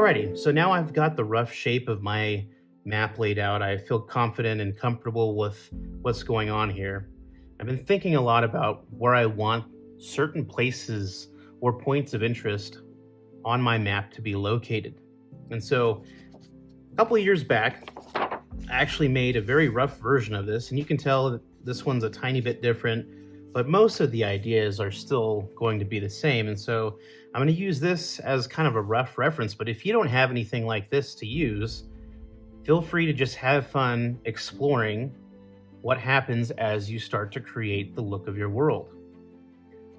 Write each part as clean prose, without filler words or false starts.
Alrighty, so now I've got the rough shape of my map laid out. I feel confident and comfortable with what's going on here. I've been thinking a lot about where I want certain places or points of interest on my map to be located. And so a couple of years back, I actually made a very rough version of this, and you can tell that this one's a tiny bit different, but most of the ideas are still going to be the same. And so I'm going to use this as kind of a rough reference, but if you don't have anything like this to use, feel free to just have fun exploring what happens as you start to create the look of your world.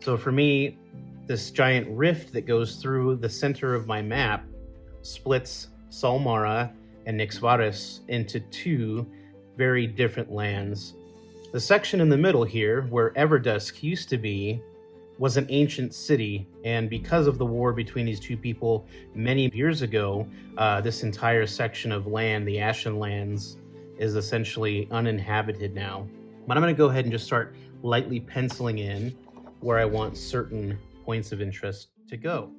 So for me, this giant rift that goes through the center of my map splits Salmara and Nixvaris into two very different lands. The section in the middle here, where Everdusk used to be, was an ancient city, and because of the war between these two people many years ago, this entire section of land, the Ashen Lands, is essentially uninhabited now. But I'm going to go ahead and just start lightly penciling in where I want certain points of interest to go.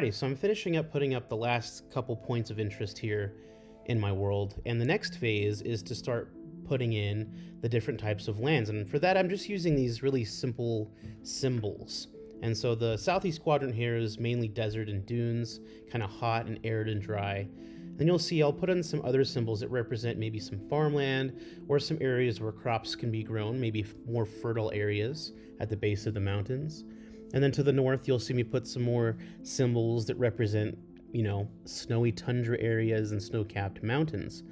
Alrighty, so I'm finishing up putting up the last couple points of interest here in my world, and the next phase is to start putting in the different types of lands, and for that I'm just using these really simple symbols. And so the southeast quadrant here is mainly desert and dunes, kind of hot and arid and dry. Then you'll see I'll put in some other symbols that represent maybe some farmland or some areas where crops can be grown, maybe more fertile areas at the base of the mountains. And then to the north, you'll see me put some more symbols that represent, snowy tundra areas and snow-capped mountains.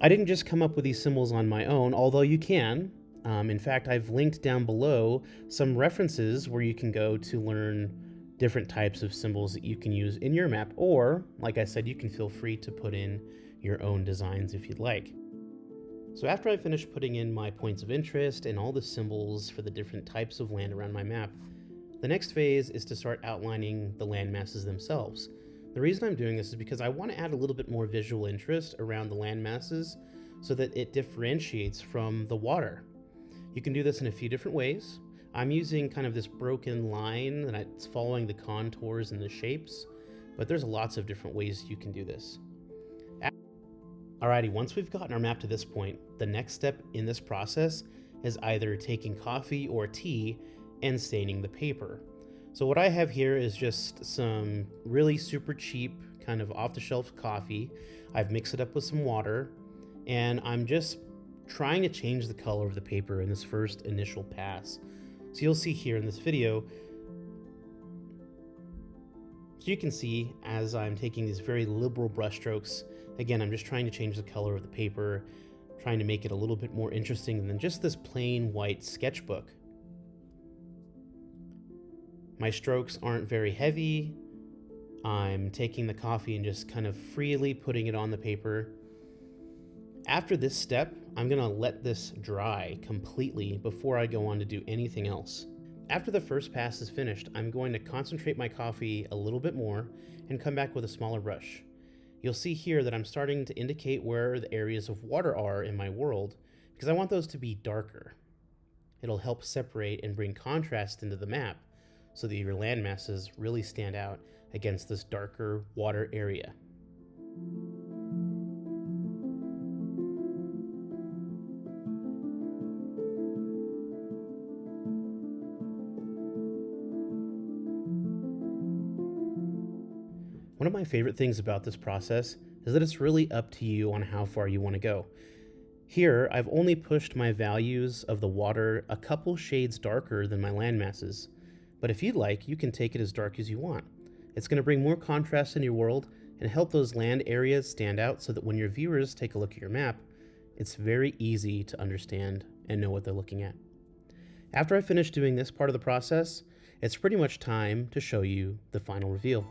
I didn't just come up with these symbols on my own, although you can. In fact, I've linked down below some references where you can go to learn different types of symbols that you can use in your map, or, like I said, you can feel free to put in your own designs if you'd like. So after I finish putting in my points of interest and all the symbols for the different types of land around my map, the next phase is to start outlining the land masses themselves. The reason I'm doing this is because I want to add a little bit more visual interest around the land masses so that it differentiates from the water. You can do this in a few different ways. I'm using kind of this broken line that's following the contours and the shapes, but there's lots of different ways you can do this. Alrighty, once we've gotten our map to this point, the next step in this process is either taking coffee or tea and staining the paper. So what I have here is just some really super cheap kind of off-the-shelf coffee. I've mixed it up with some water, and I'm just trying to change the color of the paper in this first initial pass. So you'll see here in this video, so you can see as I'm taking these very liberal brush strokes, again, I'm just trying to change the color of the paper, trying to make it a little bit more interesting than just this plain white sketchbook. My strokes aren't very heavy. I'm taking the coffee and just kind of freely putting it on the paper. After this step, I'm gonna let this dry completely before I go on to do anything else. After the first pass is finished, I'm going to concentrate my coffee a little bit more and come back with a smaller brush. You'll see here that I'm starting to indicate where the areas of water are in my world because I want those to be darker. It'll help separate and bring contrast into the map so that your land masses really stand out against this darker water area. One of my favorite things about this process is that it's really up to you on how far you want to go. Here, I've only pushed my values of the water a couple shades darker than my land masses, but if you'd like, you can take it as dark as you want. It's going to bring more contrast in your world and help those land areas stand out so that when your viewers take a look at your map, it's very easy to understand and know what they're looking at. After I finish doing this part of the process, it's pretty much time to show you the final reveal.